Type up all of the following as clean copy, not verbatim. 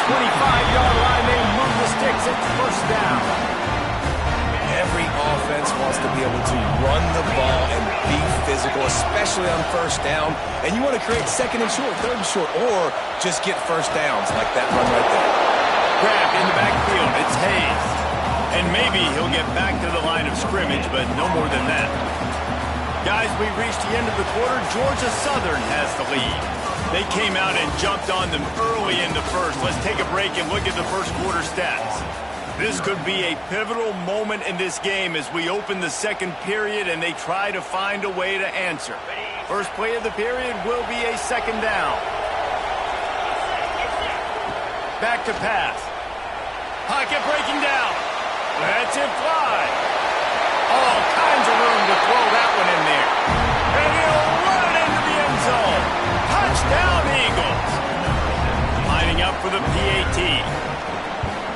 25-yard line, they move the sticks. It's first down. Every offense wants to be able to run the ball and be physical, especially on first down. And you want to create second and short, third and short, or just get first downs like that run right there. Grab in the backfield. It's Hayes. And maybe he'll get back to the line of scrimmage, but no more than that. Guys, we've reached the end of the quarter. Georgia Southern has the lead. They came out and jumped on them early in the first. Let's take a break and look at the first quarter stats. This could be a pivotal moment in this game as we open the second period and they try to find a way to answer. First play of the period will be a second down. Back to pass. Pocket breaking down. That's it fly. All kinds of room to throw that one in there. And he'll run it into the end zone. Touchdown, Eagles. Lining up for the PAT.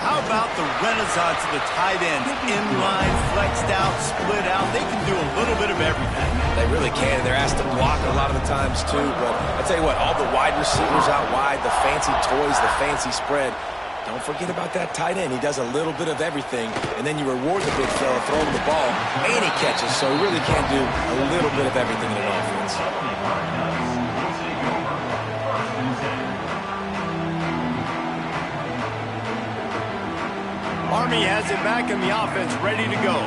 How about the renaissance of the tight ends? Inline, flexed out, split out. They can do a little bit of everything. They really can. They're asked to block a lot of the times, too. But I tell you what, all the wide receivers out wide, the fancy toys, the fancy spread. Don't forget about that tight end. He does a little bit of everything, and then you reward the big fella, throw him the ball, and he catches. So he really can do a little bit of everything in an offense. Army has it back in the offense, ready to go.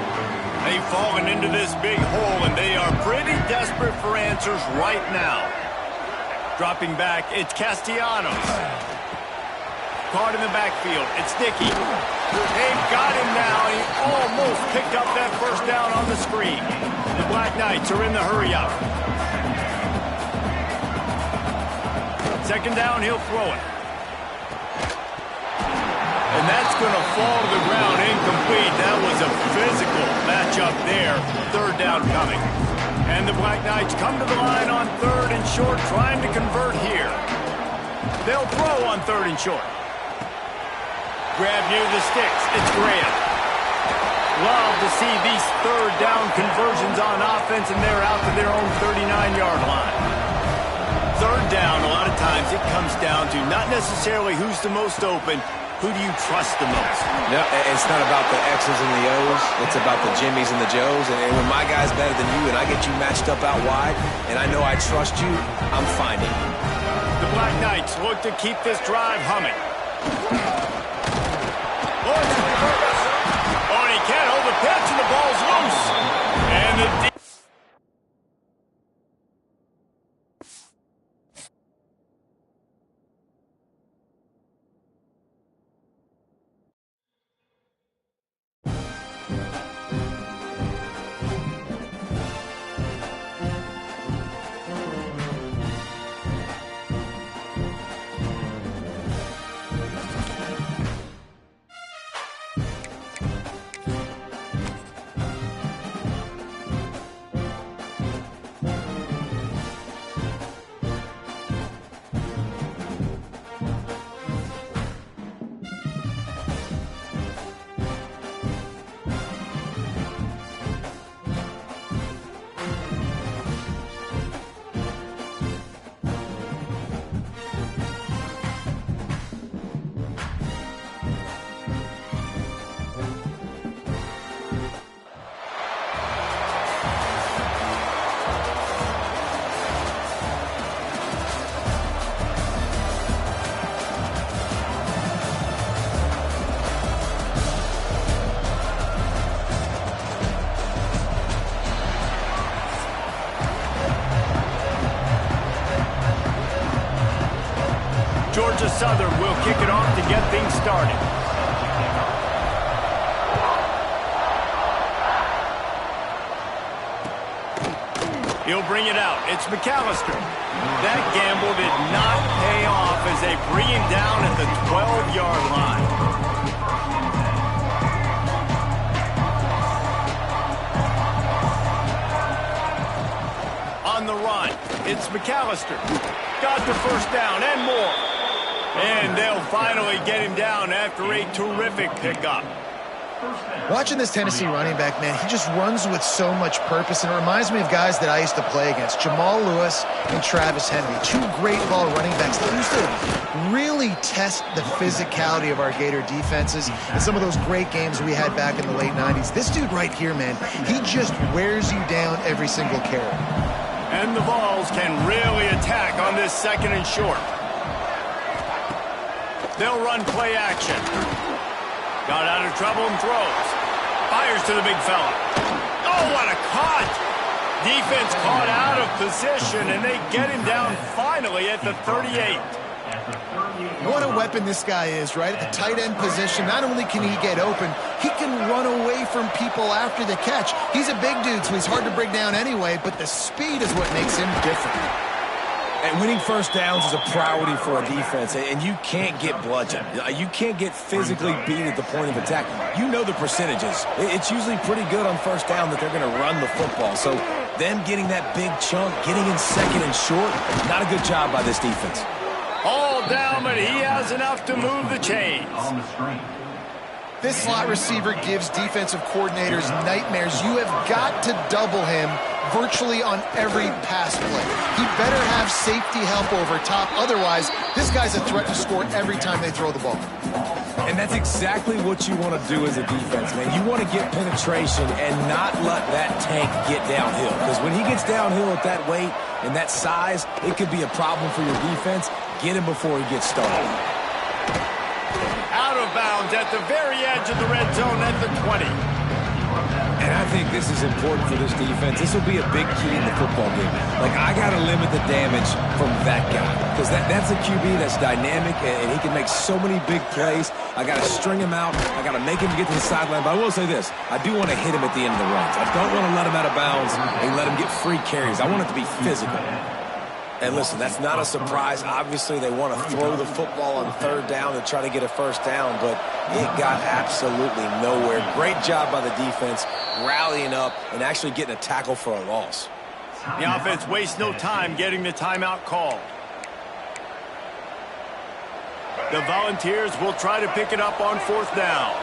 They've fallen into this big hole, and they are pretty desperate for answers right now. Dropping back, it's Castellanos. Caught in the backfield. It's Dickey. They've got him now. He almost picked up that first down on the screen. The Black Knights are in the hurry-up. Second down, he'll throw it. And that's going to fall to the ground incomplete. That was a physical matchup there. Third down coming. And the Black Knights come to the line on third and short, trying to convert here. They'll throw on third and short. Grab near the sticks. It's Graham. Love to see these third down conversions on offense, and they're out to their own 39-yard line. Third down, a lot of times it comes down to not necessarily who's the most open, who do you trust the most? No, it's not about the X's and the O's. It's about the Jimmies and the Joes. And when my guy's better than you and I get you matched up out wide, and I know I trust you, I'm finding you. The Black Knights look to keep this drive humming. Oh, and he can't hold the pitch, and the ball's loose. And the Georgia Southern will kick it off to get things started. He'll bring it out. It's McAllister. That gamble did not pay off as they bring him down at the 12-yard line. On the run, it's McAllister. Got the first down and more. And they'll finally get him down after a terrific pickup. Watching this Tennessee running back, man, he just runs with so much purpose, and it reminds me of guys that I used to play against, Jamal Lewis and Travis Henry, two great ball running backs. They used to really test the physicality of our Gator defenses and some of those great games we had back in the late 90s. This dude right here, man, he just wears you down every single carry. And the Vols can really attack on this 2nd and short. They'll run play action. Got out of trouble and throws. Fires to the big fella. Oh, what a cut! Defense caught out of position, and they get him down finally at the 38. What a weapon this guy is, right? At the tight end position, not only can he get open, he can run away from people after the catch. He's a big dude, so he's hard to bring down anyway, but the speed is what makes him different. And winning first downs is a priority for a defense, and you can't get bludgeoned. You can't get physically beat at the point of attack. You know the percentages. It's usually pretty good on first down that they're going to run the football. So them getting that big chunk, getting in 2nd and short, not a good job by this defense. All down, but he has enough to move the chains. This slot receiver gives defensive coordinators nightmares. You have got to double him virtually on every pass play. He better have safety help over top. Otherwise, this guy's a threat to score every time they throw the ball. And that's exactly what you want to do as a defense, man. You want to get penetration and not let that tank get downhill. Because when he gets downhill at that weight and that size, it could be a problem for your defense. Get him before he gets started. Out of bounds at the very edge of the red zone at the 20. And I think this is important for this defense. This will be a big key in the football game. Like, I got to limit the damage from that guy. Because that's a QB that's dynamic, and he can make so many big plays. I got to string him out. I got to make him get to the sideline. But I will say this. I do want to hit him at the end of the runs. I don't want to let him out of bounds and let him get free carries. I want it to be physical. And listen, that's not a surprise. Obviously, they want to throw the football on 3rd down to try to get a first down, but it got absolutely nowhere. Great job by the defense, rallying up and actually getting a tackle for a loss. The offense wastes no time getting the timeout called. The Volunteers will try to pick it up on 4th down.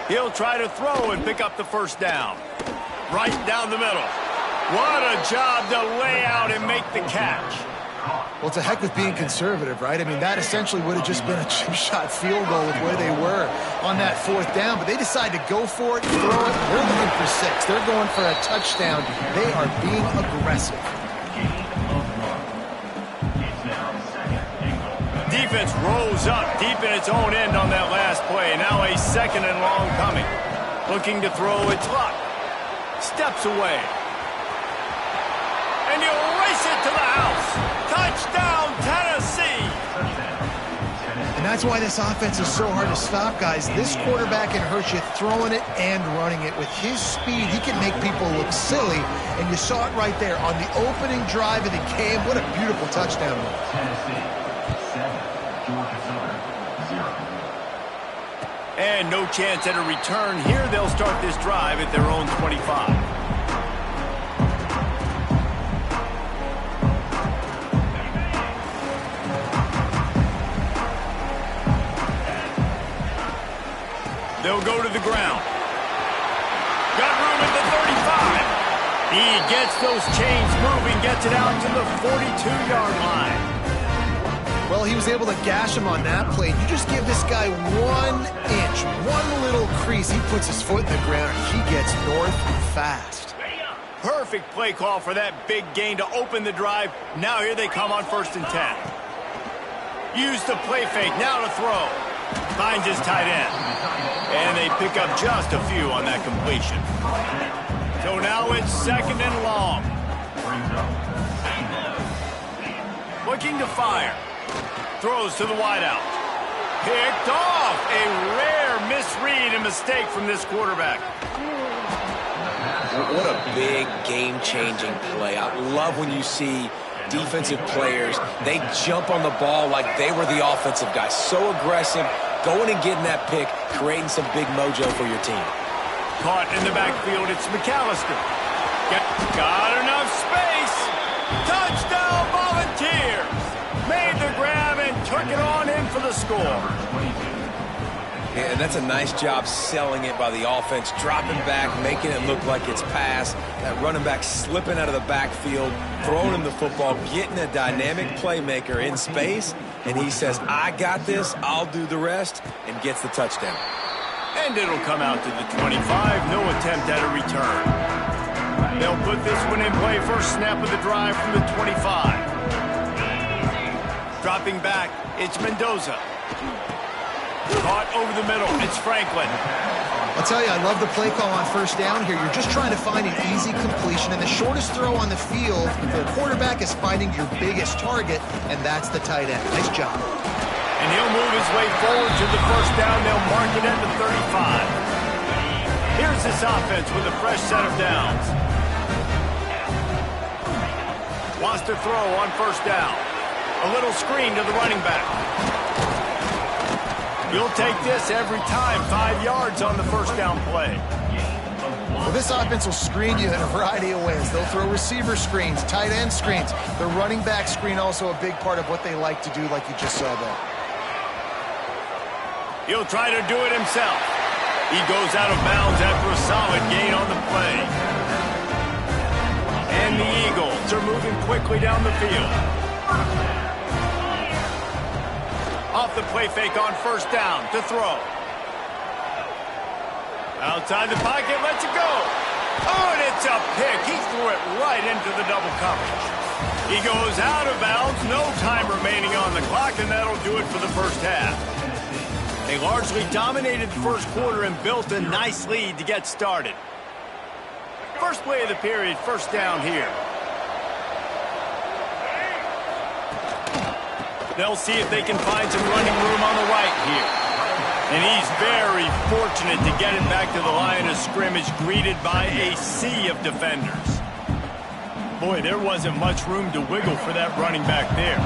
He'll try to throw and pick up the first down. Right down the middle. What a job to lay out and make the catch. Well, it's a heck with being conservative, right? I mean, that essentially would have just been a chip shot field goal with where they were on that 4th down. But they decided to go for it, throw it. They're looking for 6. They're going for a touchdown. They are being aggressive. Defense rose up deep in its own end on that last play. Now a 2nd and long coming. Looking to throw its luck. Steps away. And he'll race it to the house. Touchdown, Tennessee. And that's why this offense is so hard to stop, guys. This quarterback can hurt you throwing it and running it. With his speed, he can make people look silly. And you saw it right there on the opening drive of the game. What a beautiful touchdown. And no chance at a return here. They'll start this drive at their own 25. They'll go to the ground. Got room at the 35. He gets those chains moving, gets it out to the 42-yard line. Well, he was able to gash him on that play. You just give this guy 1 inch, one little crease. He puts his foot in the ground, and he gets north fast. Perfect play call for that big gain to open the drive. Now here they come on 1st and 10. Use the play fake, now to throw. Finds his tight end. And they pick up just a few on that completion. So now it's 2nd and long. Looking to fire. Throws to the wideout. Picked off. A rare misread and mistake from this quarterback. What a big game-changing play. I love when you see defensive players, they jump on the ball like they were the offensive guys. So aggressive, going and getting that pick, creating some big mojo for your team. Caught in the backfield, it's McAllister. Got enough space. Touchdown, Volunteers. Made the grab and took it on in for the score. Yeah, and that's a nice job selling it by the offense, dropping back, making it look like it's pass. That running back slipping out of the backfield, throwing him the football, getting a dynamic playmaker in space, and he says, I got this, I'll do the rest, and gets the touchdown. And it'll come out to the 25, no attempt at a return. They'll put this one in play, first snap of the drive from the 25. Dropping back, it's Mendoza. Caught over the middle, it's Franklin. I'll tell you, I love the play call on first down here. You're just trying to find an easy completion, and the shortest throw on the field for a quarterback is finding your biggest target, and that's the tight end. Nice job. And he'll move his way forward to the first down. They'll mark it at the 35. Here's this offense with a fresh set of downs. Wants to throw on first down. A little screen to the running back. You'll take this every time. 5 yards on the first down play. Well, this offense will screen you in a variety of ways. They'll throw receiver screens, tight end screens. The running back screen also a big part of what they like to do, like you just saw there. He'll try to do it himself. He goes out of bounds after a solid gain on the play. And the Eagles are moving quickly down the field. Off the play fake on first down to throw. Outside the pocket, lets it go. Oh, and it's a pick. He threw it right into the double coverage. He goes out of bounds, no time remaining on the clock, and that'll do it for the first half. They largely dominated the first quarter and built a nice lead to get started. First play of the period, first down here. They'll see if they can find some running room on the right here. And he's very fortunate to get it back to the line of scrimmage, greeted by a sea of defenders. Boy, there wasn't much room to wiggle for that running back there.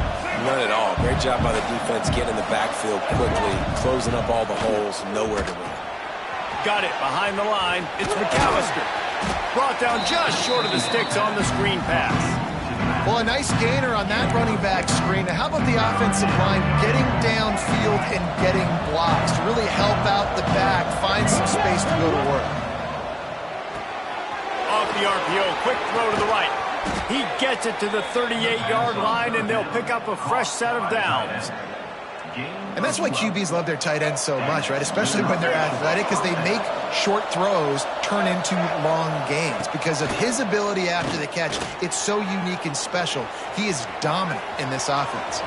None at all. Great job by the defense getting in the backfield quickly, closing up all the holes, nowhere to run. Got it behind the line. It's McAllister. Brought down just short of the sticks on the screen pass. Well, a nice gainer on that running back screen. Now, how about the offensive line getting downfield and getting blocks to really help out the back, find some space to go to work? Off the RPO, quick throw to the right. He gets it to the 38-yard line, and they'll pick up a fresh set of downs. And that's why QBs love their tight ends so much, right? Especially when they're athletic, because they make short throws turn into long gains. Because of his ability after the catch, it's so unique and special. He is dominant in this offense.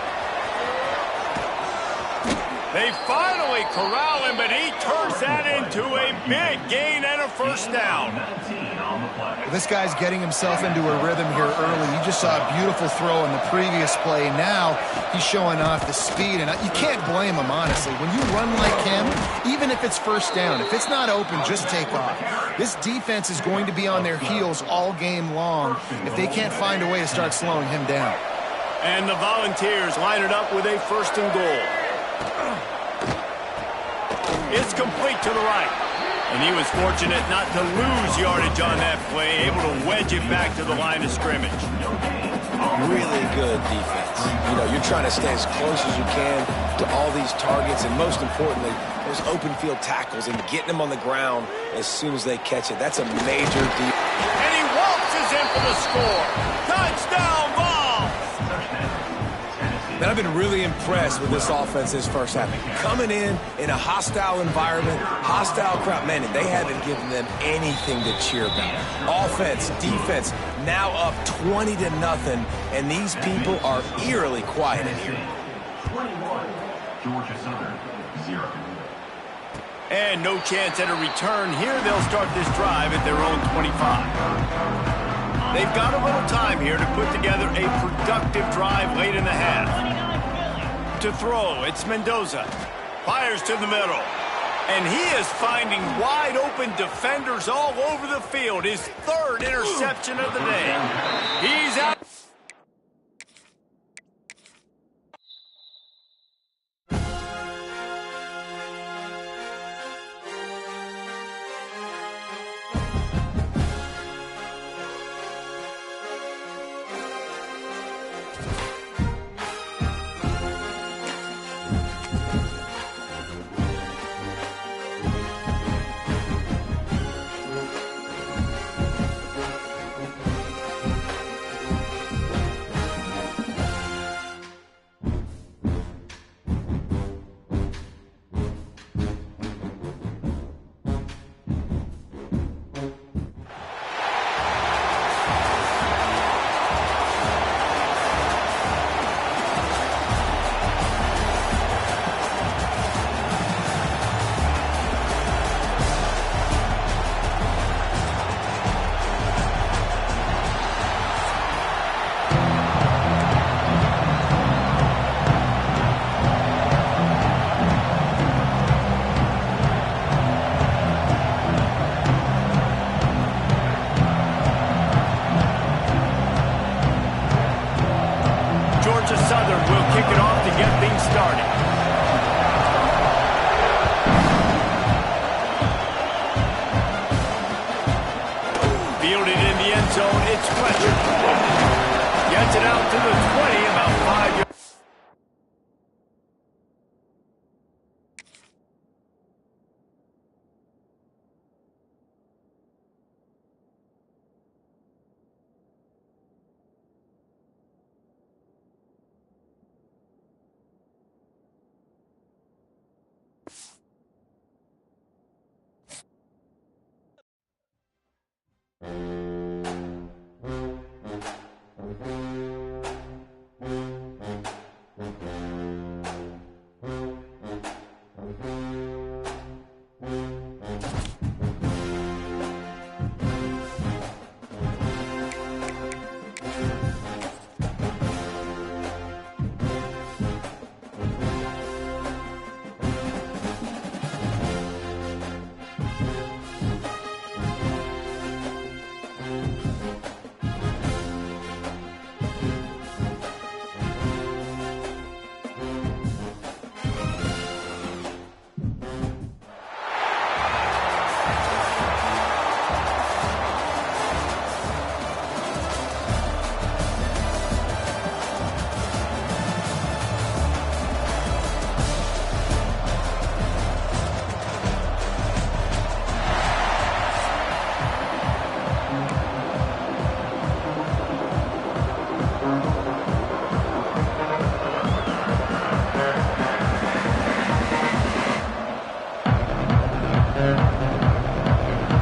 They finally corral him, but he turns that into a big gain and a first down. Well, this guy's getting himself into a rhythm here early. You just saw a beautiful throw in the previous play. Now he's showing off the speed, and you can't blame him, honestly. When you run like him, even if it's first down, if it's not open, just take off. This defense is going to be on their heels all game long if they can't find a way to start slowing him down. And the Volunteers line it up with a first and goal. It's complete to the right. And he was fortunate not to lose yardage on that play, able to wedge it back to the line of scrimmage. Really good defense. You know, you're trying to stay as close as you can to all these targets, and most importantly, those open field tackles and getting them on the ground as soon as they catch it. That's a major deal. And he waltzes in for the score. Touchdown, Vols! And I've been really impressed with this offense this first half. Coming in a hostile environment, hostile crowd, man, and they haven't given them anything to cheer about. Offense, defense, now up 20-0, and these people are eerily quiet in here. 21, Georgia Southern, 0. And no chance at a return here. They'll start this drive at their own 25. They've got a little time here to put together a productive drive late in the half. To throw, it's Mendoza. Fires to the middle. And he is finding wide open defenders all over the field. His third interception of the day. He's out. kick it off to get things started. Fielded in the end zone, it's Fletcher. Gets it out to the 20, about 5 yards.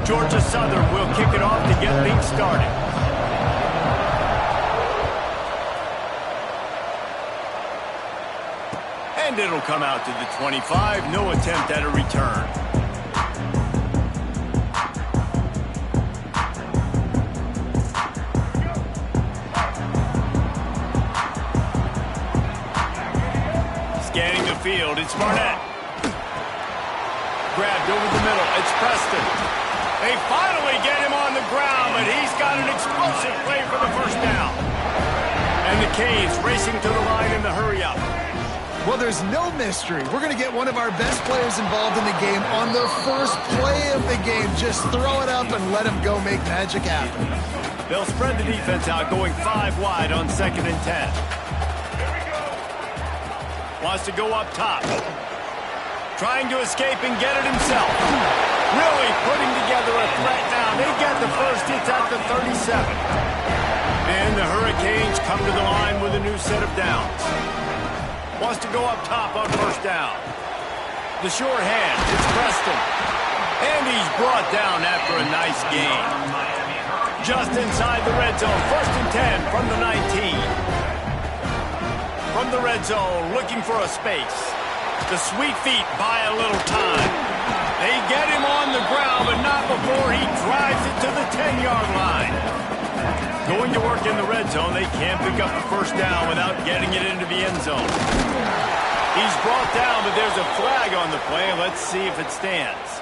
Georgia Southern will kick it off to get things started. And it'll come out to the 25. No attempt at a return. Scanning the field, it's Barnett. Grabbed over the middle, it's Preston. They finally get him on the ground, but he's got an explosive play for the first down. And the Canes racing to the line in the hurry-up. Well, there's no mystery. We're going to get one of our best players involved in the game on the first play of the game. Just throw it up and let him go make magic happen. They'll spread the defense out, going 5 wide on 2nd and 10. Wants to go up top. Trying to escape and get it himself. Really putting together a threat now. They get the first. It's at the 37. And the Hurricanes come to the line with a new set of downs. Wants to go up top on first down. The short hand. It's Preston. And he's brought down after a nice gain. Just inside the red zone. 1st and 10 from the 19. From the red zone, looking for a space. The sweet feet buy a little time. They get him on the ground, but not before he drives it to the 10-yard line. Going to work in the red zone, they can't pick up the first down without getting it into the end zone. He's brought down, but there's a flag on the play. Let's see if it stands.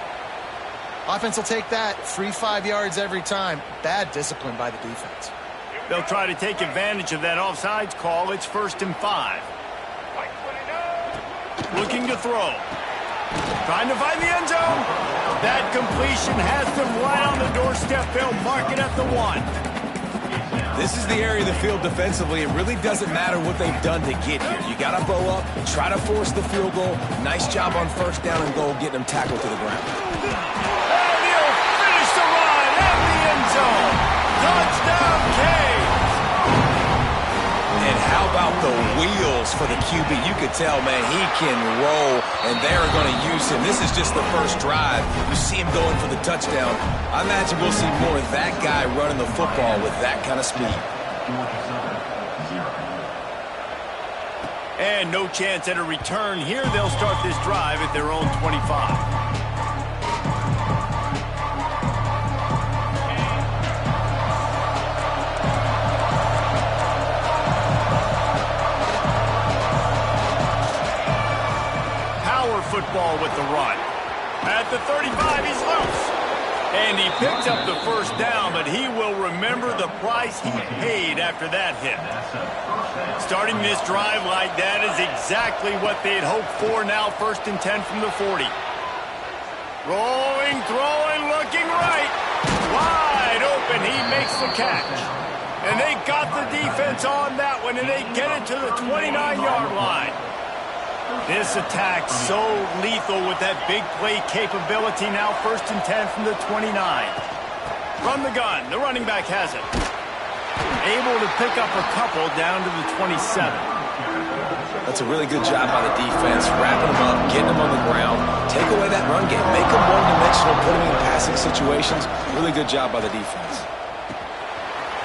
Offense will take that. 3-5 yards every time. Bad discipline by the defense. They'll try to take advantage of that offsides call. It's 1st and 5. Looking to throw. Trying to find the end zone. That completion has them right on the doorstep. They'll mark it at the 1. This is the area of the field defensively. It really doesn't matter what they've done to get here. You got to bow up, try to force the field goal. Nice job on first down and goal, getting them tackled to the ground. And he'll finish the run at the end zone. Touchdown, Canes. And how about the wheels for the QB? You could tell, man, he can roll, and they're going to use him. This is just the first drive. You see him going for the touchdown. I imagine we'll see more of that guy running the football with that kind of speed. And no chance at a return here. They'll start this drive at their own 25. Football with the run. At the 35, he's loose. And he picked up the first down, but he will remember the price he paid after that hit. Starting this drive like that is exactly what they'd hoped for. Now 1st and 10 from the 40. Rolling, throwing, looking right. Wide open, he makes the catch. And they got the defense on that one, and they get it to the 29-yard line. This attack so lethal with that big play capability. Now 1st and 10 from the 29. From the gun, the running back has it. Able to pick up a couple down to the 27. That's a really good job by the defense, wrapping them up, getting them on the ground, take away that run game, make them one-dimensional, put them in passing situations. Really good job by the defense.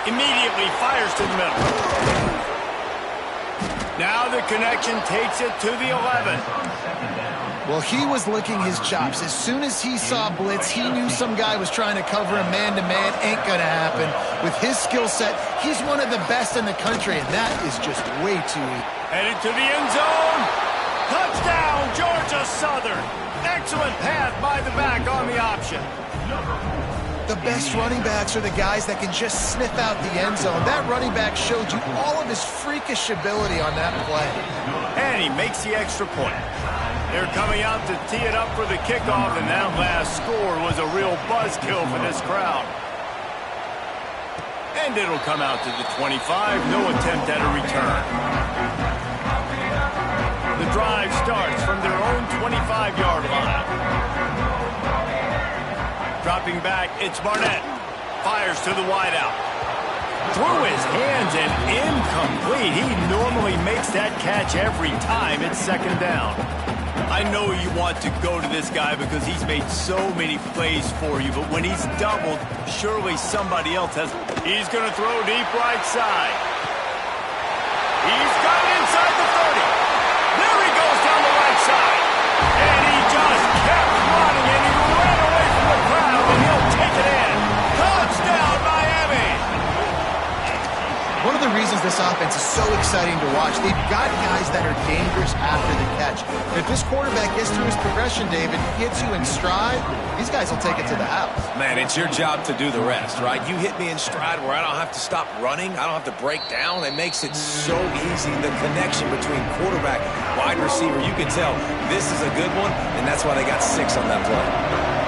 Immediately fires to the middle. Now the connection takes it to the 11. Well, he was licking his chops. As soon as he saw blitz, he knew some guy was trying to cover him man-to-man. Ain't going to happen. With his skill set, he's one of the best in the country, and that is just way too easy. Headed to the end zone. Touchdown, Georgia Southern. Excellent pass by the back on the option. The best running backs are the guys that can just sniff out the end zone. That running back showed you all of his freakish ability on that play. And he makes the extra point. They're coming out to tee it up for the kickoff, and that last score was a real buzzkill for this crowd. And it'll come out to the 25. No attempt at a return. The drive starts from their own 25-yard line. Dropping back, it's Barnett. Fires to the wideout. Through his hands and incomplete. He normally makes that catch every time. It's 2nd down. I know you want to go to this guy because he's made so many plays for you, but when he's doubled, surely somebody else has. He's going to throw deep right side. He's got it inside the 30. There he goes down the right side. And he just kept running, and he ran away from the crowd, and he'll take it in. Touchdown, Miami! One of the reasons this offense is so exciting to watch, they've got guys that are dangerous after the catch. And if this quarterback gets through his progression, David, hits you in stride, these guys will take it to the house. Man, it's your job to do the rest, right? You hit me in stride where I don't have to stop running. I don't have to break down. It makes it so easy. The connection between quarterback, wide receiver, you can tell this is a good one, and that's why they got 6 on that play.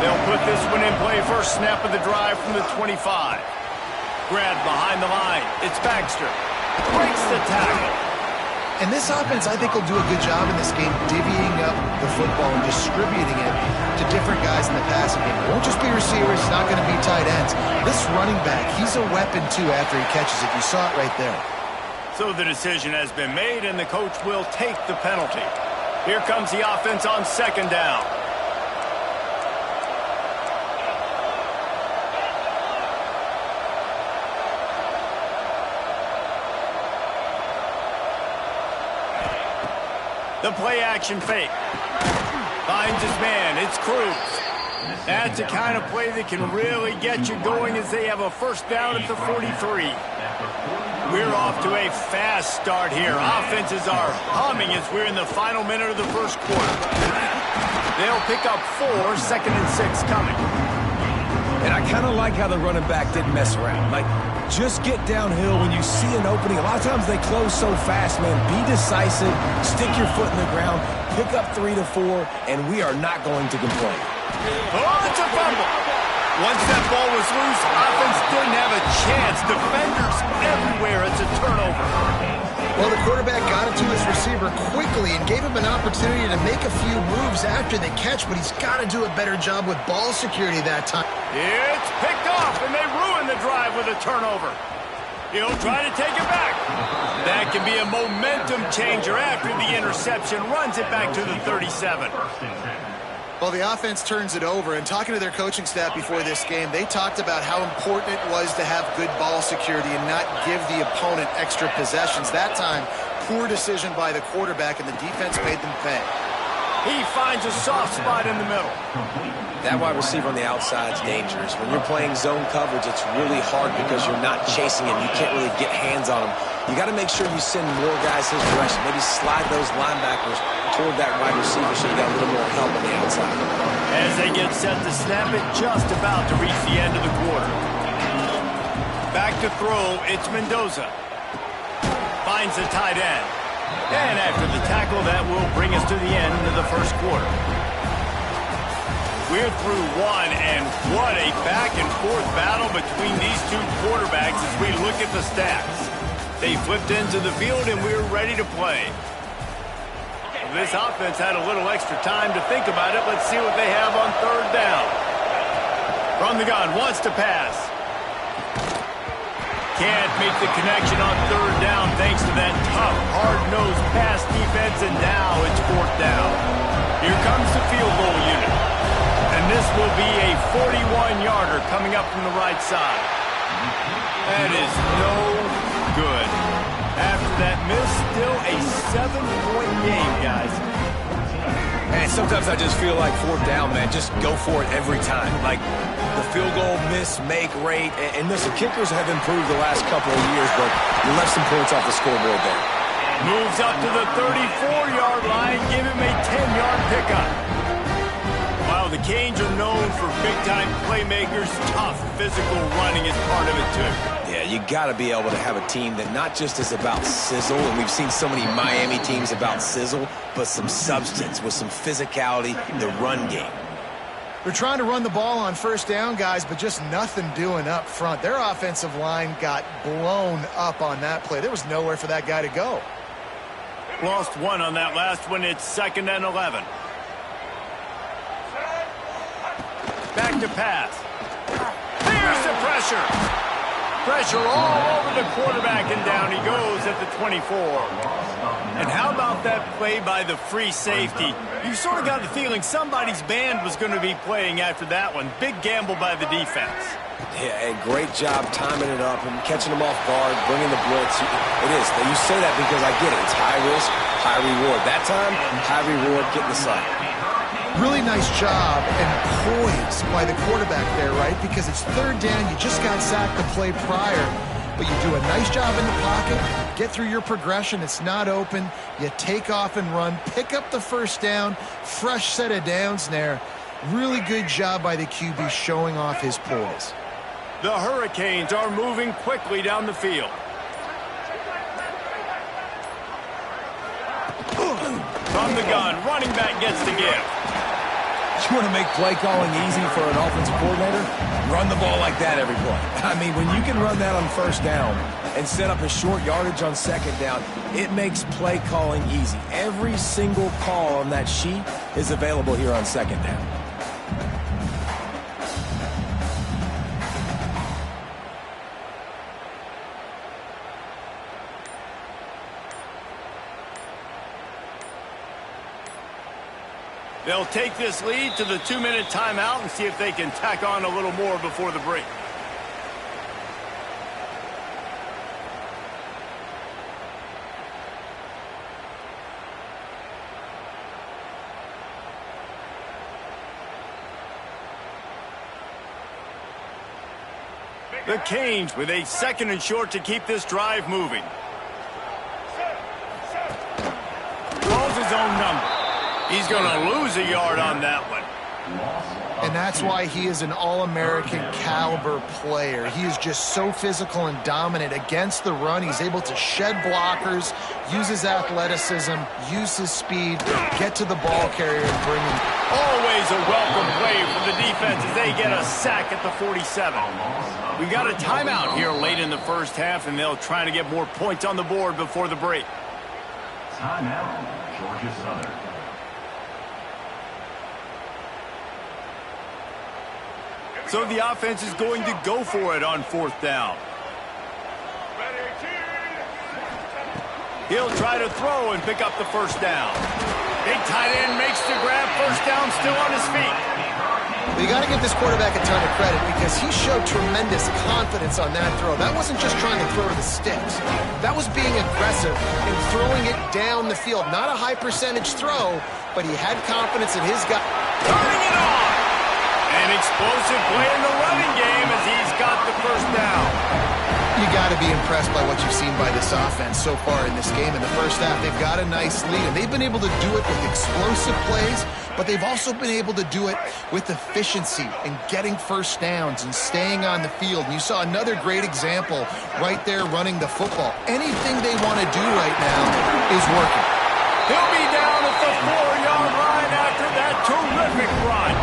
They'll put this one in play. First snap of the drive from the 25. Grab behind the line. It's Baxter. Breaks the tackle. And this offense, I think, will do a good job in this game divvying up the football and distributing it to different guys in the passing game. It won't just be receivers. It's not going to be tight ends. This running back, he's a weapon, too, after he catches it. You saw it right there. So the decision has been made, and the coach will take the penalty. Here comes the offense on 2nd down. The play-action fake. Finds his man. It's Cruz. That's the kind of play that can really get you going as they have a first down at the 43. We're off to a fast start here. Offenses are humming as we're in the final minute of the first quarter. They'll pick up 4, 2nd and 6 coming. And I kind of like how the running back didn't mess around. Like, just get downhill when you see an opening. A lot of times they close so fast, man. Be decisive, stick your foot in the ground, pick up 3 to 4, and we are not going to complain. Oh, it's a fumble. Once that ball was loose, offense didn't have a chance. Defenders everywhere. It's a turnover. Well, the quarterback got it to his receiver quickly and gave him an opportunity to make a few moves after the catch, but he's got to do a better job with ball security that time. It's picked off, and they ruin the drive with a turnover. He'll try to take it back. That can be a momentum changer after the interception. Runs it back to the 37. Well, the offense turns it over, and talking to their coaching staff before this game, they talked about how important it was to have good ball security and not give the opponent extra possessions. That time, poor decision by the quarterback, and the defense made them pay. He finds a soft spot in the middle. That wide receiver on the outside is dangerous. When you're playing zone coverage, it's really hard because you're not chasing him. You can't really get hands on him. You got to make sure you send more guys his direction. Maybe slide those linebackers toward that wide receiver so you got a little more help on the outside. as they get set to snap it just about to reach the end of the quarter. Back to throw, it's Mendoza. Finds the tight end. And after the tackle, that will bring us to the end of the first quarter. We're through one, and what a back-and-forth battle between these two quarterbacks as we look at the stats. They flipped into the field, and we're ready to play. This offense had a little extra time to think about it. Let's see what they have on third down. From the gun, wants to pass. Can't make the connection on third down thanks to that tough, hard-nosed pass defense, and now it's fourth down. Here comes the field goal unit. And this will be a 41-yarder coming up from the right side. That is no good. After that miss, still a 7-point game, guys. And sometimes I just feel like fourth down, man, just go for it every time. Like the field goal miss, make rate. And listen, kickers have improved the last couple of years, but you left some points off the scoreboard there. Moves up to the 34-yard line, give him a 10-yard pickup. While the Canes are known for big-time playmakers, tough physical running is part of it, too. Yeah, you got to be able to have a team that not just is about sizzle, and we've seen so many Miami teams about sizzle, but some substance with some physicality, the run game. They're trying to run the ball on first down, guys, but just nothing doing up front. Their offensive line got blown up on that play. There was nowhere for that guy to go. Lost one on that last one. It's 2nd and 11. Back to pass. There's the pressure. Pressure all over the quarterback, and down he goes at the 24. And how about that play by the free safety? You sort of got the feeling somebody's band was going to be playing after that one. Big gamble by the defense. Yeah, and great job timing it up and catching them off guard, bringing the blitz. It is. Now, you say that because I get it. It's high risk, high reward. That time, high reward, getting the sack. Really nice job and poise by the quarterback there, right? Because it's third down. You just got sacked the play prior, but you do a nice job in the pocket, get through your progression. It's not open. You take off and run, pick up the first down, fresh set of downs there. Really good job by the QB showing off his poise. The Hurricanes are moving quickly down the field. From the gun, running back gets the give. You want to make play calling easy for an offensive coordinator? Run the ball like that every play. I mean, when you can run that on first down and set up a short yardage on second down, it makes play calling easy. Every single call on that sheet is available here on second down. They'll take this lead to the 2-minute timeout and see if they can tack on a little more before the break. The Canes with a 2nd and short to keep this drive moving. Calls his own number. He's going to lose a yard on that one. And that's why he is an All-American caliber player. He is just so physical and dominant against the run. He's able to shed blockers, use his athleticism, use his speed, get to the ball carrier and bring him. Always a welcome play for the defense as they get a sack at the 47. We've got a timeout here late in the first half, and they'll try to get more points on the board before the break. Timeout, Georgia Southern. So the offense is going to go for it on fourth down. He'll try to throw and pick up the first down. Big tight end makes the grab. First down, still on his feet. But you got to give this quarterback a ton of credit because he showed tremendous confidence on that throw. That wasn't just trying to throw to the sticks. That was being aggressive and throwing it down the field. Not a high percentage throw, but he had confidence in his guy. Turning it on. An explosive play in the running game as he's got the first down. You got to be impressed by what you've seen by this offense so far in this game. In the first half, they've got a nice lead, and they've been able to do it with explosive plays, but they've also been able to do it with efficiency and getting first downs and staying on the field. And you saw another great example right there running the football. Anything they want to do right now is working. He'll be down at the 4-yard line after that terrific run.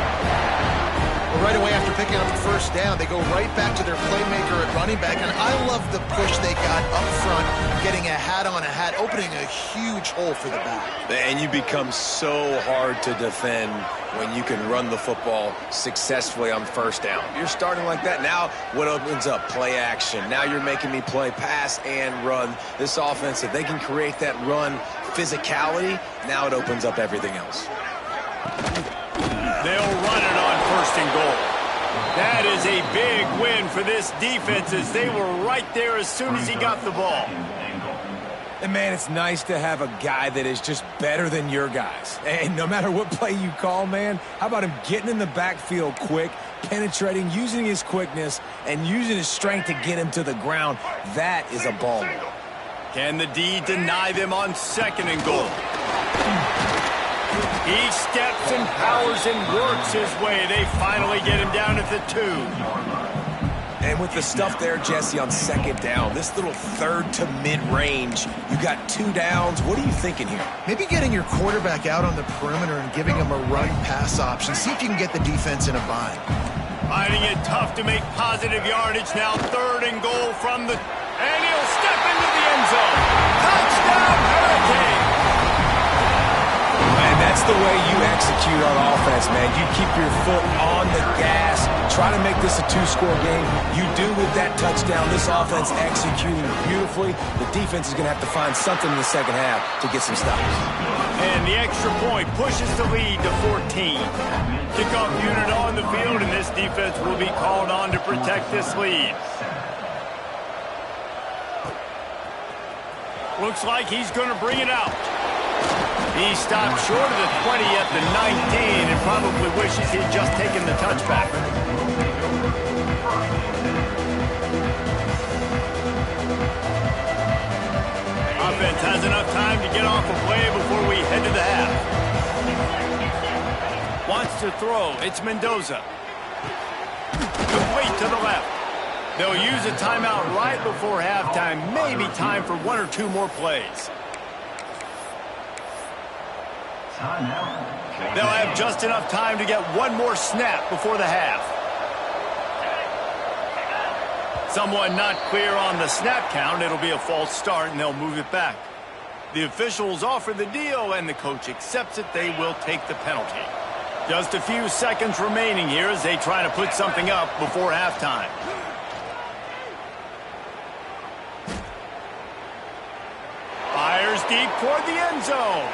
Right away after picking up the first down, they go right back to their playmaker at running back, and I love the push they got up front, getting a hat on a hat, opening a huge hole for the back. And you become so hard to defend when you can run the football successfully on first down. You're starting like that. Now what opens up? Play action. Now you're making me play pass and run. This offense, if they can create that run physicality, now it opens up everything else. They'll run it on first and goal. That is a big win for this defense as they were right there as soon as he got the ball. And, man, it's nice to have a guy that is just better than your guys. And no matter what play you call, man, how about him getting in the backfield quick, penetrating, using his quickness, and using his strength to get him to the ground. That is a ball. Can the D deny them on second and goal? He steps and powers and works his way. They finally get him down at the 2. And with the stuff there, Jesse, on second down, this little third to mid-range, you got 2 downs. What are you thinking here? Maybe getting your quarterback out on the perimeter and giving him a run-pass option. See if you can get the defense in a bind. Finding it tough to make positive yardage now. Third and goal from the... And he'll step into the end zone. Touchdown, Hurricane! And that's the way you execute on offense, man. You keep your foot on the gas, try to make this a 2-score game. You do with that touchdown. This offense executing beautifully. The defense is going to have to find something in the second half to get some stops. And the extra point pushes the lead to 14. Kickoff unit on the field, and this defense will be called on to protect this lead. Looks like he's going to bring it out. He stopped short of the 20 at the 19 and probably wishes he'd just taken the touchback. Offense has enough time to get off a play before we head to the half. Wants to throw. It's Mendoza. Complete to the left. They'll use a timeout right before halftime. Maybe time for 1 or 2 more plays. They'll have just enough time to get 1 more snap before the half. Someone not clear on the snap count. It'll be a false start, and they'll move it back. The officials offer the deal, and the coach accepts it. They will take the penalty. Just a few seconds remaining here as they try to put something up before halftime. Fires deep toward the end zone.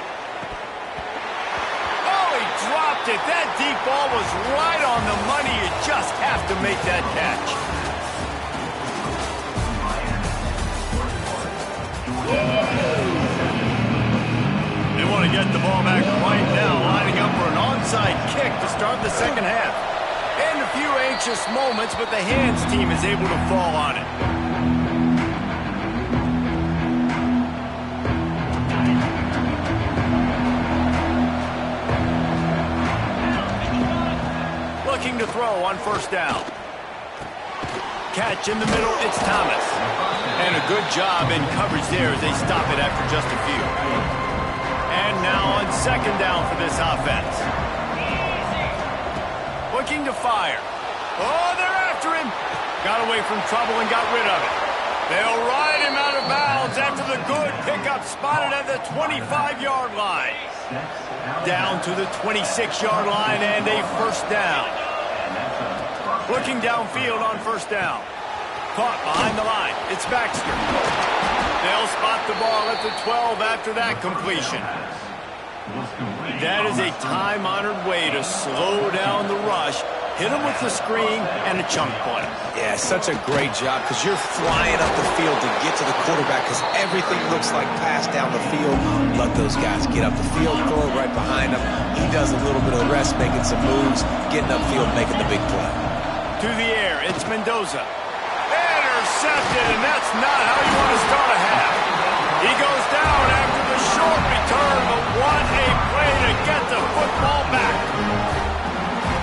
Dropped it. That deep ball was right on the money. You just have to make that catch. They want to get the ball back right now, lining up for an onside kick to start the second half. And a few anxious moments, but the hands team is able to fall on it. Looking to throw on first down. Catch in the middle, it's Thomas. And a good job in coverage there as they stop it after just a few. And now on second down for this offense. Looking to fire. Oh, they're after him. Got away from trouble and got rid of it. They'll ride him out of bounds after the good pickup spotted at the 25-yard line. Down to the 26-yard line and a first down. Looking downfield on first down. Caught behind the line. It's Baxter. They'll spot the ball at the 12 after that completion. That is a time-honored way to slow down the rush, hit them with the screen, and a chunk play. Yeah, such a great job because you're flying up the field to get to the quarterback because everything looks like pass down the field. Let those guys get up the field, throw it right behind him. He does a little bit of the rest, making some moves, getting upfield, making the big play. To the air, it's Mendoza. Intercepted! intercepted, and that's not how you want to start a half. He goes down after the short return, but what a play to get the football back.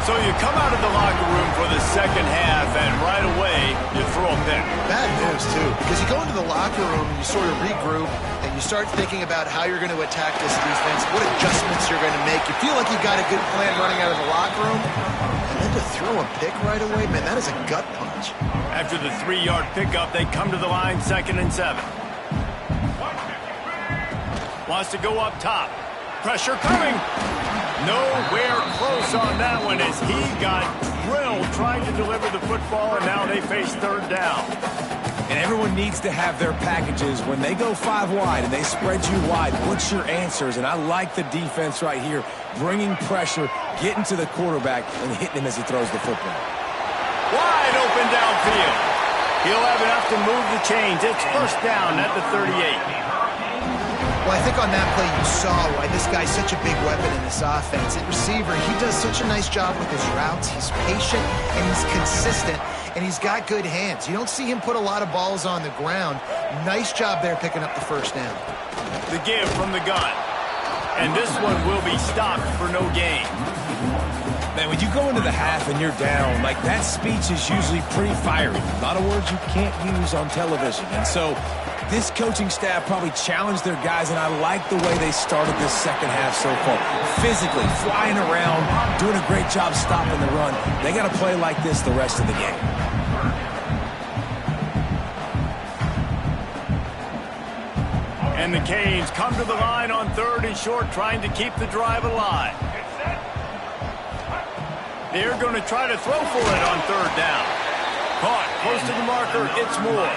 So you come out of the locker room for the second half, and right away, you throw a pick. Bad news, too, because you go into the locker room and you sort of regroup, and you start thinking about how you're going to attack this defense, what adjustments you're going to make. You feel like you've got a good plan running out of the locker room, and then to throw a pick right away, man, that is a gut punch. After the 3-yard pickup, they come to the line, 2nd and 7. Wants to go up top. Pressure coming. Nowhere close on that one as he got drilled trying to deliver the football, and now they face 3rd down. And everyone needs to have their packages. When they go 5 wide and they spread you wide, what's your answers? And I like the defense right here, bringing pressure, getting to the quarterback, and hitting him as he throws the football. Wide open downfield. He'll have enough to move the chains. It's 1st down at the 38. Well, I think on that play you saw why this guy's such a big weapon in this offense. At receiver, he does such a nice job with his routes. He's patient, and he's consistent, and he's got good hands. You don't see him put a lot of balls on the ground. Nice job there picking up the 1st down. The give from the gun. And this one will be stopped for no gain. Man, when you go into the half and you're down, like that speech is usually pretty fiery. A lot of words you can't use on television. And so this coaching staff probably challenged their guys, and I like the way they started this second half so far. Physically, flying around, doing a great job stopping the run. They got to play like this the rest of the game. And the Canes come to the line on 3rd and short, trying to keep the drive alive. They're going to try to throw for it on 3rd down. Caught close to the marker, it's Moore.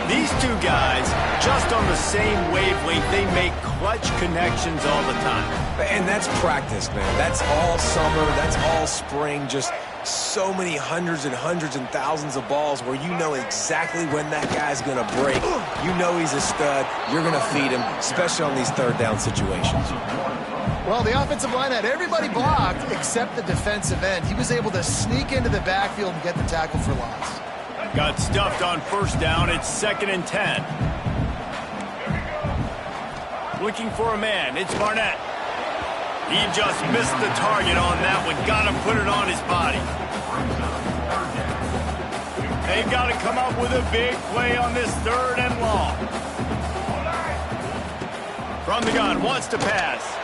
These two guys, just on the same wavelength, they make clutch connections all the time. And that's practice, man. That's all summer. That's all spring. Just so many hundreds and thousands of balls where you know exactly when that guy's going to break. You know he's a stud. You're going to feed him, especially on these 3rd down situations. Well, the offensive line had everybody blocked except the defensive end. He was able to sneak into the backfield and get the tackle for loss. Got stuffed on 1st down. It's 2nd and 10. Looking for a man. It's Barnett. He just missed the target on that one. Got to put it on his body. They've got to come up with a big play on this 3rd and long. From the gun, wants to pass.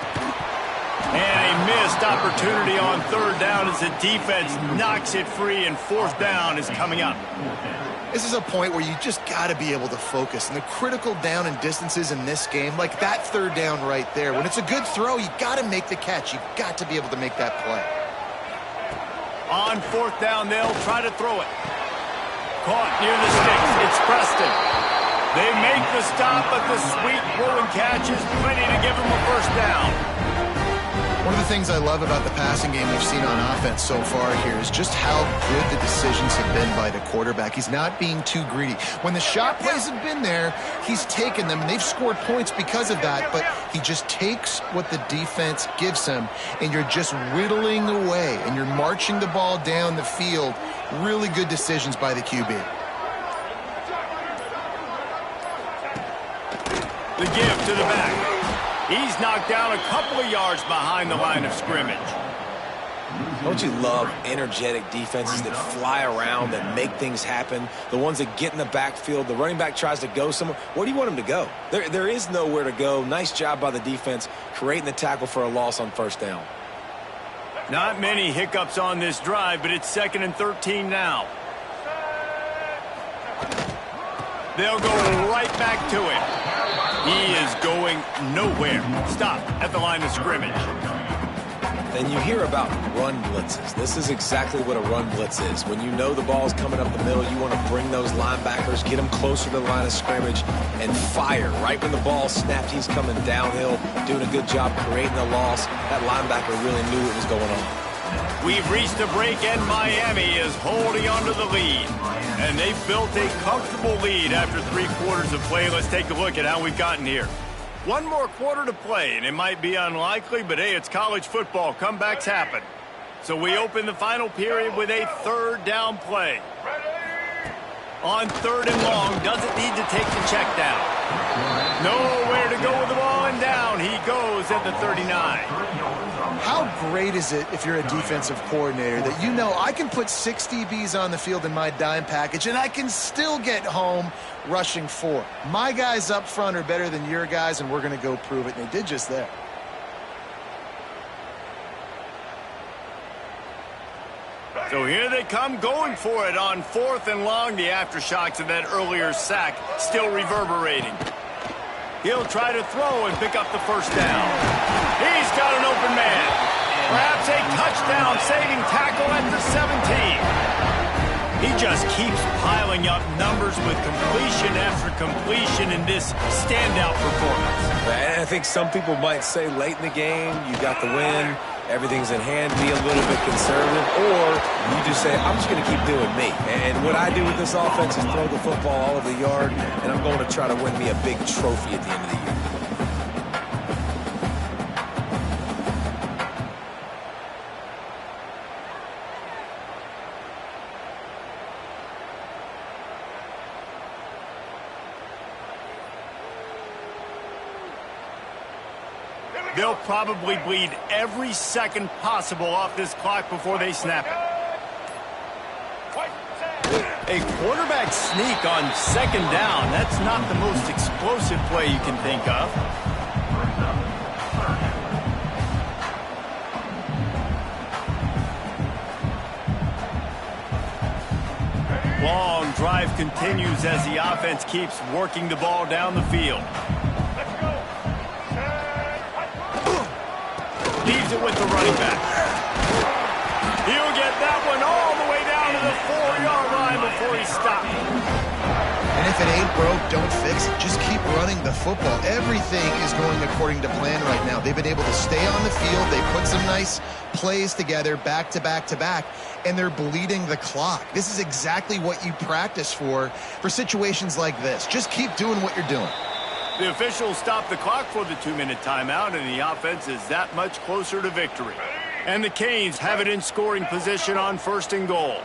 And a missed opportunity on 3rd down as the defense knocks it free, and 4th down is coming up. This is a point where you just got to be able to focus. And the critical down and distances in this game, like that 3rd down right there, when it's a good throw, you got to make the catch. You got to be able to make that play. On 4th down, they'll try to throw it. Caught near the sticks. It's Preston. They make the stop, but the sweet rolling catch is plenty to give them a 1st down. One of the things I love about the passing game we've seen on offense so far here is just how good the decisions have been by the quarterback. He's not being too greedy. When the shot plays have been there, he's taken them, and they've scored points because of that, but he just takes what the defense gives him, and you're just whittling away, and you're marching the ball down the field. Really good decisions by the QB. The give to the back. He's knocked down a couple of yards behind the line of scrimmage. Don't you love energetic defenses that fly around, that make things happen? The ones that get in the backfield, the running back tries to go somewhere. Where do you want him to go? There is nowhere to go. Nice job by the defense, creating the tackle for a loss on 1st down. Not many hiccups on this drive, but it's 2nd and 13 now. They'll go right back to him. He is going nowhere. Stop at the line of scrimmage. Then you hear about run blitzes. This is exactly what a run blitz is. When you know the ball's coming up the middle, you want to bring those linebackers, get them closer to the line of scrimmage, and fire. Right when the ball snapped, he's coming downhill, doing a good job creating the loss. That linebacker really knew what was going on. We've reached a break, and Miami is holding onto the lead. And they've built a comfortable lead after 3 quarters of play. Let's take a look at how we've gotten here. One more quarter to play, and it might be unlikely, but hey, it's college football. Comebacks happen. So we open the final period with a 3rd down play. On 3rd and long, doesn't need to take the check down. Nowhere to go with the ball, and down he goes at the 39. How great is it if you're a defensive coordinator that you know I can put 6 DBs on the field in my dime package and I can still get home rushing 4. My guys up front are better than your guys, and we're going to go prove it, and they did just that. So here they come going for it on 4th and long. The aftershocks of that earlier sack still reverberating. He'll try to throw and pick up the first down. He's got an open man. Perhaps a touchdown-saving tackle at the 17. He just keeps piling up numbers with completion after completion in this standout performance. And I think some people might say late in the game, you got the win, everything's in hand, be a little bit conservative, or you just say, I'm just going to keep doing me. And what I do with this offense is throw the football all over the yard, and I'm going to try to win me a big trophy at the end of the year. They'll probably bleed every second possible off this clock before they snap it. A quarterback sneak on 2nd down. That's not the most explosive play you can think of. Long drive continues as the offense keeps working the ball down the field. Leaves it with the running back. He'll get that one all the way down to the 4-yard line before he stops. And if it ain't broke, don't fix it. Just keep running the football. Everything is going according to plan right now. They've been able to stay on the field. They put some nice plays together back to back to back, and they're bleeding the clock. This is exactly what you practice for situations like this. Just keep doing what you're doing. The officials stop the clock for the 2-minute timeout, and the offense is that much closer to victory. And the Canes have it in scoring position on 1st and goal.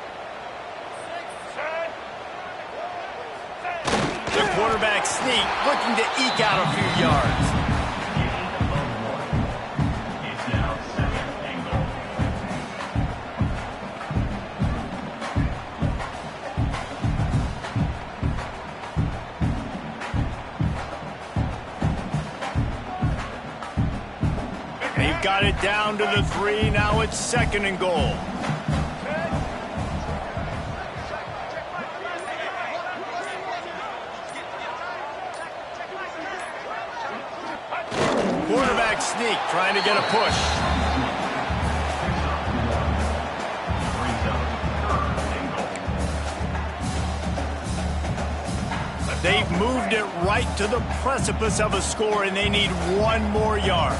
The quarterback sneak, looking to eke out a few yards. It's now 2nd and goal. They've got it down to the 3. Now it's 2nd and goal. Quarterback sneak, trying to get a push. They've moved it right to the precipice of a score, and they need 1 more yard.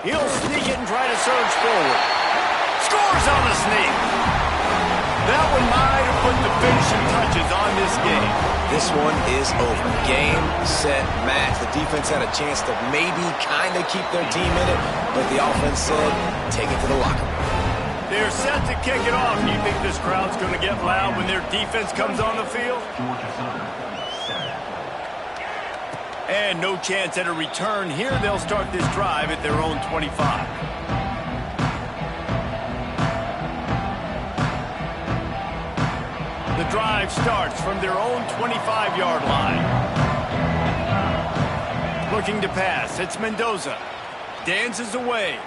He'll sneak it and try to surge forward. Scores on the sneak. That one might have put the finishing touches on this game. This one is over. Game, set, match. The defense had a chance to maybe kind of keep their team in it, but the offense said, take it to the locker room. They're set to kick it off. Do you think this crowd's going to get loud when their defense comes on the field? Georgia Southern, 7. And no chance at a return here. They'll start this drive at their own 25. The drive starts from their own 25-yard line. Looking to pass. It's Mendoza. Dances away.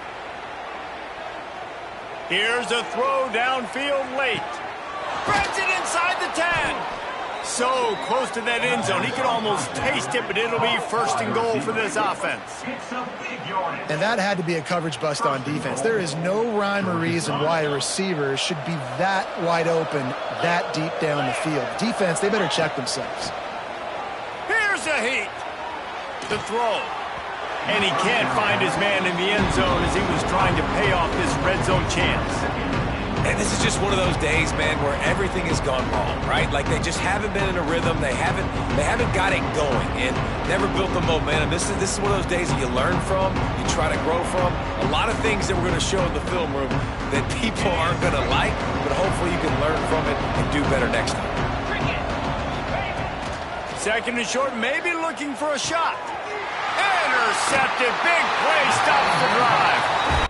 Here's a throw downfield late. Spreads it inside the 10. So close to that end zone. He could almost taste it, but it'll be 1st and goal for this offense. It's a big yardage. And that had to be a coverage bust on defense. There is no rhyme or reason why a receiver should be that wide open, that deep down the field. Defense, they better check themselves. Here's a heat. The throw. And he can't find his man in the end zone as he was trying to pay off this red zone chance. And this is just one of those days, man, where everything has gone wrong, right? Like they just haven't been in a rhythm. They haven't got it going and never built the momentum. This is one of those days that you learn from, you try to grow from. A lot of things that we're going to show in the film room that people aren't going to like, but hopefully you can learn from it and do better next time. Second and short, maybe looking for a shot. Intercepted. Big play stops the drive.